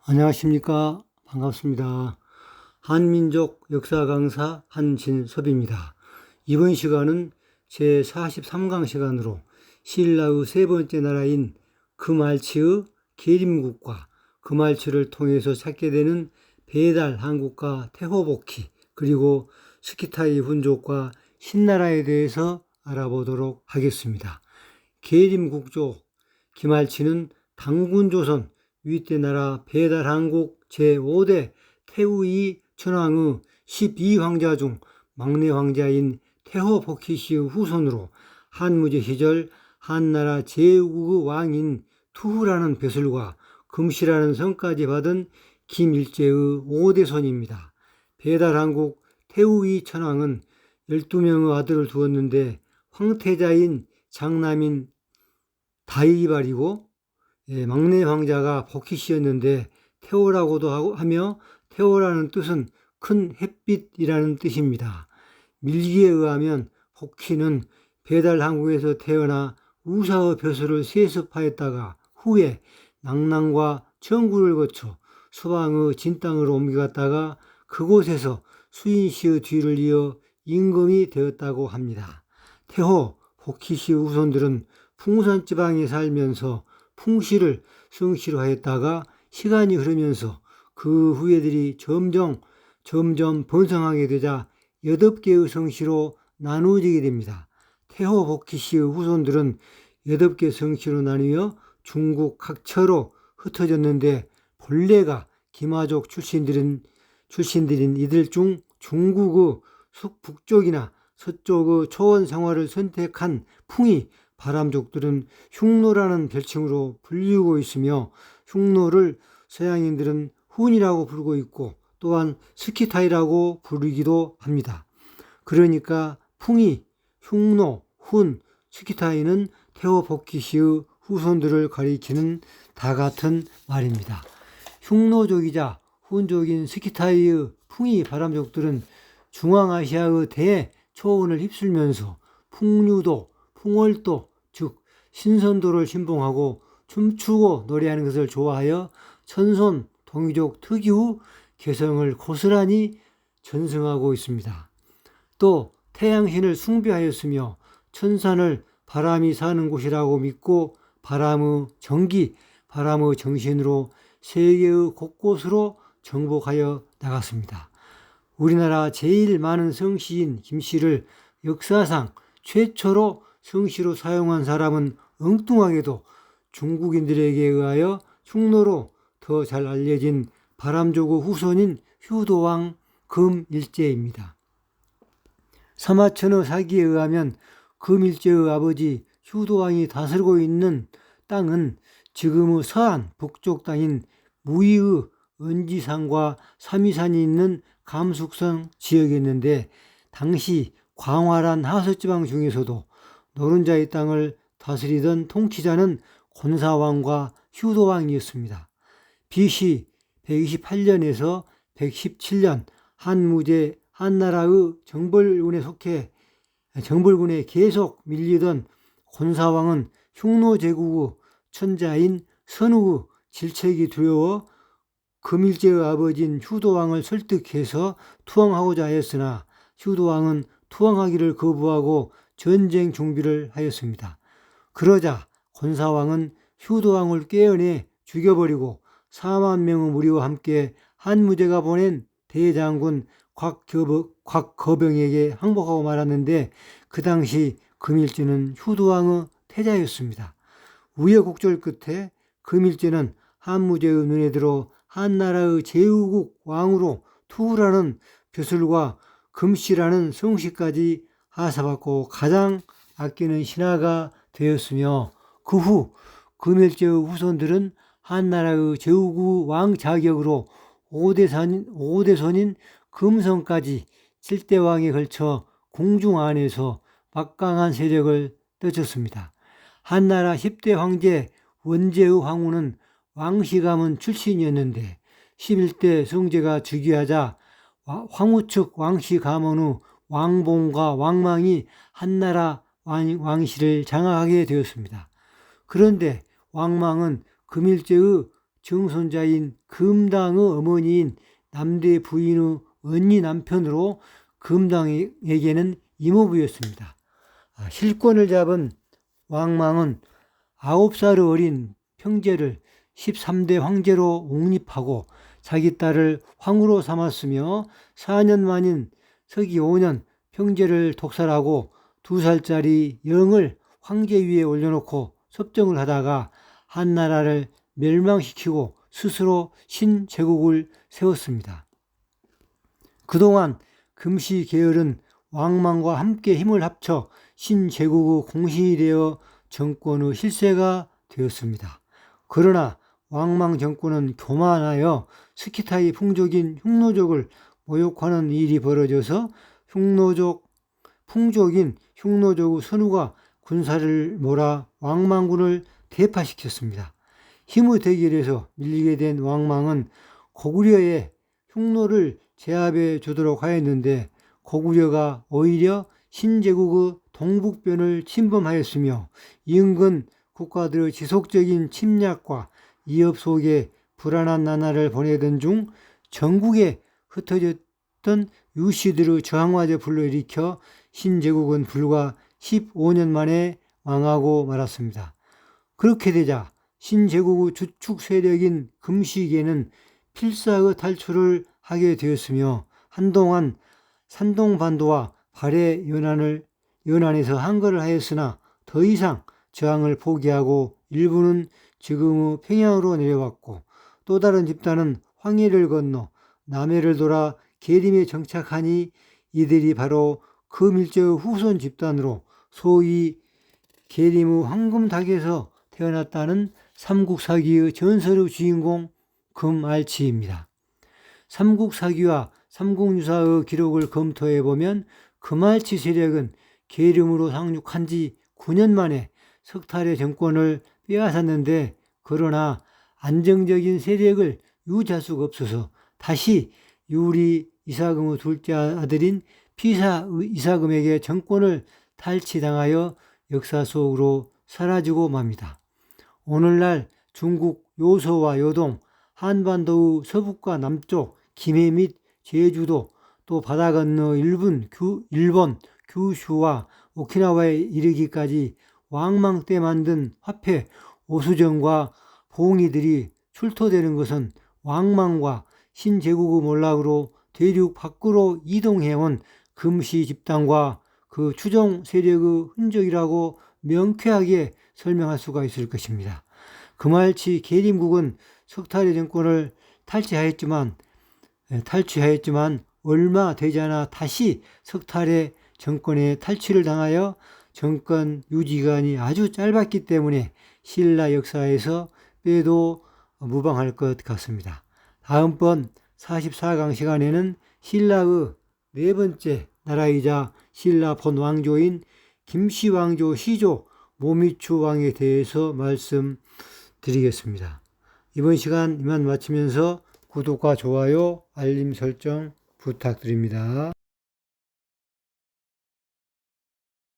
안녕하십니까. 반갑습니다. 한민족 역사 강사 한진섭입니다. 이번 시간은 제43강 시간으로 신라의 세 번째 나라인 금알치의 계림국과 금알치를 통해서 찾게 되는 배달 한국과 태호복희 그리고 스키타이 훈족과 신나라에 대해서 알아보도록 하겠습니다. 계림국족 김알치는 당군조선 위대 나라 배달한국 제5대 태우이 천황의 12황자 중 막내 황자인 태호복희씨의 후손으로 한무제 시절 한나라 제5의 왕인 투후라는 벼슬과 금씨라는 성까지 받은 김일제의 5대손입니다. 배달한국 태우이 천황은 12명의 아들을 두었는데 황태자인 장남인 다이발이고 막내 황자가 복희씨였는데 태호라고도 하며 태호라는 뜻은 큰 햇빛이라는 뜻입니다. 밀기에 의하면 복희는 배달한국에서 태어나 우사의 벼슬을 세습하였다가 후에 낙랑과 청구를 거쳐 수방의 진땅으로 옮겨갔다가 그곳에서 수인씨의 뒤를 이어 임금이 되었다고 합니다. 태호, 복희씨의 후손들은 풍선 지방에 살면서 풍씨를 성씨로 하였다가 시간이 흐르면서 그 후예들이 점점 번성하게 되자 8개의 성씨로 나누어지게 됩니다. 태호 복희씨의 후손들은 8개 성씨로 나뉘어 중국 각처로 흩어졌는데 본래가 기마족 출신들인 이들 중 중국의 북쪽이나 서쪽의 초원 생활을 선택한 풍이 바람족들은 흉노라는 별칭으로 불리우고 있으며 흉노를 서양인들은 훈이라고 부르고 있고 또한 스키타이라고 부르기도 합니다. 그러니까 풍이, 흉노, 훈, 스키타이는 태호복희씨의 후손들을 가리키는 다 같은 말입니다. 흉노족이자 훈족인 스키타이의 풍이 바람족들은 중앙아시아의 대초원을 휩쓸면서 풍류도, 풍월도, 즉 신선도를 신봉하고 춤추고 노래하는 것을 좋아하여 천손 동이족 특유의 개성을 고스란히 전승하고 있습니다. 또 태양신을 숭배하였으며 천산을 바람이 사는 곳이라고 믿고 바람의 정기, 바람의 정신으로 세계의 곳곳으로 정복하여 나갔습니다. 우리나라 제일 많은 성씨인 김씨를 역사상 최초로 성씨로 사용한 사람은 엉뚱하게도 중국인들에게 의하여 흉노로 더 잘 알려진 바람족의 후손인 휴도왕 금일제입니다. 사마천의 사기에 의하면 금일제의 아버지 휴도왕이 다스리고 있는 땅은 지금의 서안 북쪽 땅인 무의의 은지산과 삼위산이 있는 감숙성 지역이었는데 당시 광활한 하서지방 중에서도 노른자의 땅을 다스리던 통치자는 곤사왕과 휴도왕이었습니다. BC 128년에서 117년 한무제 한나라의 정벌군에 계속 밀리던 곤사왕은 흉노 제국의 천자인 선우의 질책이 두려워 금일제의 아버지인 휴도왕을 설득해서 투항하고자 하였으나 휴도왕은 투항하기를 거부하고 전쟁 준비를 하였습니다. 그러자 곤사왕은 휴도왕을 깨어내 죽여버리고 4만 명의 무리와 함께 한무제가 보낸 대장군 곽거병에게 항복하고 말았는데 그 당시 금일제는 휴도왕의 태자였습니다. 우여곡절 끝에 금일제는 한무제의 눈에 들어 한나라의 제후국 왕으로 투후라는 벼슬과 금씨라는 성씨까지 하사받고 가장 아끼는 신하가 되었으며 그 후 금일제의 후손들은 한나라의 제후국 왕 자격으로 5대손인 금성까지 7대왕에 걸쳐 궁중 안에서 막강한 세력을 떨쳤습니다. 한나라 10대 황제 원제의 황후는 왕시가문 출신이었는데 11대 성제가 즉위하자 황후 측 왕씨 가문의 왕봉과 왕망이 한나라 왕실을 장악하게 되었습니다. 그런데 왕망은 금일제의 증손자인 금당의 어머니인 남대 부인의 언니 남편으로 금당에게는 이모부였습니다. 실권을 잡은 왕망은 9살의 어린 평제를 13대 황제로 옹립하고 자기 딸을 황후로 삼았으며 4년 만인 서기 5년 평제를 독살하고 2살짜리 영을 황제 위에 올려놓고 섭정을 하다가 한나라를 멸망시키고 스스로 신제국을 세웠습니다. 그동안 금시 계열은 왕망과 함께 힘을 합쳐 신제국의 공신이 되어 정권의 실세가 되었습니다. 그러나 왕망 정권은 교만하여 스키타이 풍족인 흉노족을 모욕하는 일이 벌어져서 풍족인 흉노족의 선우가 군사를 몰아 왕망군을 대파시켰습니다. 힘의 대결에서 밀리게 된 왕망은 고구려의 흉노를 제압해 주도록 하였는데 고구려가 오히려 신제국의 동북변을 침범하였으며 인근 국가들의 지속적인 침략과 위협 속에 불안한 나날을 보내던 중 전국에 흩어졌던 유씨들의 저항마저 불러일으켜 신제국은 불과 15년 만에 망하고 말았습니다. 그렇게 되자 신제국의 주축 세력인 금시에게는 필사의 탈출을 하게 되었으며 한동안 산동반도와 발해 연안에서 항거를 하였으나 더 이상 저항을 포기하고 일부는 지금의 평양으로 내려왔고 또 다른 집단은 황해를 건너 남해를 돌아 계림에 정착하니 이들이 바로 그 밀저의 후손 집단으로 소위 계림의 황금닭에서 태어났다는 삼국사기의 전설의 주인공 금알치입니다. 삼국사기와 삼국유사의 기록을 검토해보면 금알치 세력은 계림으로 상륙한 지 9년 만에 석탈의 정권을 빼앗았는데 그러나 안정적인 세력을 유지할 수가 없어서 다시 유리 이사금의 둘째 아들인 피사 이사금에게 정권을 탈취당하여 역사 속으로 사라지고 맙니다. 오늘날 중국 요소와 요동, 한반도의 서북과 남쪽, 김해 및 제주도, 또 바다 건너 일본, 규슈와 오키나와에 이르기까지 왕망 때 만든 화폐, 오수정과 봉이들이 출토되는 것은 왕망과 신제국의 몰락으로 대륙 밖으로 이동해온 금시 집단과 그 추종 세력의 흔적이라고 명쾌하게 설명할 수가 있을 것입니다. 금알치 계림국은 석탈의 정권을 탈취하였지만 얼마 되지 않아 다시 석탈의 정권에 탈취를 당하여 정권 유지기간이 아주 짧았기 때문에 신라 역사에서 빼도 무방할 것 같습니다. 다음번 44강 시간에는 신라의 네 번째 나라이자 신라 본왕조인 김씨왕조 시조 모미추 왕에 대해서 말씀드리겠습니다. 이번 시간 이만 마치면서 구독과 좋아요, 알림 설정 부탁드립니다.